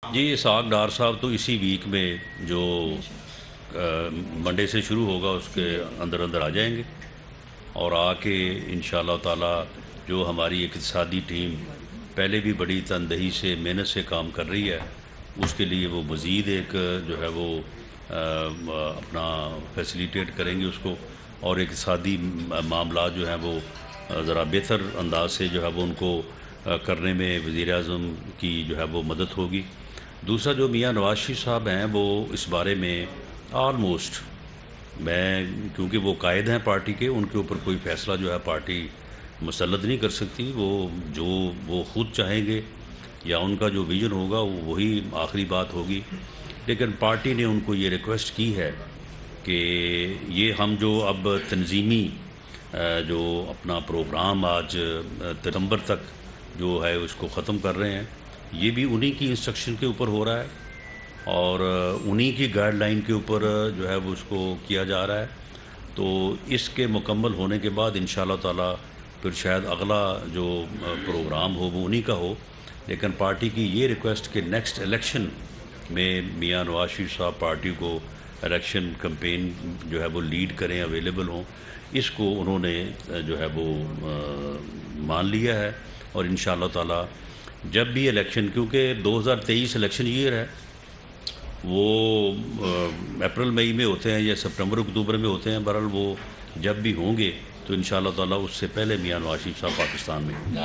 جی اسحاق ڈار صاحب تو اسی ویک میں جو منڈے سے شروع ہوگا اس کے اندر اندر آ جائیں گے اور آ کے انشاءاللہ تعالی جو ہماری اقتصادی ٹیم پہلے بھی بڑی تندہی سے محنت سے کام کر رہی ہے اس کے لیے وہ مزید ایک جو ہے وہ اپنا فیسیلیٹیٹ کریں گے اس کو، اور اقتصادی معاملات جو ہیں وہ ذرا بہتر انداز سے جو ہے وہ ان کو کرنے میں وزیر اعظم کی جو ہے وہ مدد ہوگی۔ دوسرا جو میاں نواز شریف صاحب ہیں وہ اس بارے میں آلموسٹ میں کیونکہ وہ قائد ہیں پارٹی کے، ان کے اوپر کوئی فیصلہ جو ہے پارٹی مسلط نہیں کر سکتی، وہ خود چاہیں گے یا ان کا جو ویژن ہوگا وہی آخری بات ہوگی، لیکن پارٹی نے ان کو یہ ریکویسٹ کی ہے کہ یہ ہم جو اب تنظیمی جو اپنا پروگرام آج ستمبر تک جو ہے اس کو ختم کر رہے ہیں، یہ بھی انہی کی انسٹرکشن کے اوپر ہو رہا ہے اور انہی کی گائیڈ لائن کے اوپر جو ہے وہ اس کو کیا جا رہا ہے۔ تو اس کے مکمل ہونے کے بعد انشاءاللہ تعالی پھر شاید اگلا جو پروگرام ہو وہ انہی کا ہو، لیکن پارٹی کی یہ ریکویسٹ کہ نیکسٹ الیکشن میں میاں نواز شریف صاحب پارٹی کو الیکشن کمپین جو ہے وہ لیڈ کریں، اویلیبل ہوں، اس کو انہوں نے جو ہے وہ مان لیا ہے، اور انشاءاللہ تعالی جب بھی الیکشن، کیونکہ 2023 الیکشن ایئر ہے، وہ اپریل مئی میں ہوتے ہیں یا سپٹمبر اکتوبر میں ہوتے ہیں، بہرحال وہ جب بھی ہوں گے تو انشاءاللہ تعالی اس سے پہلے میاں نواز شریف صاحب پاکستان میں ہوں گے۔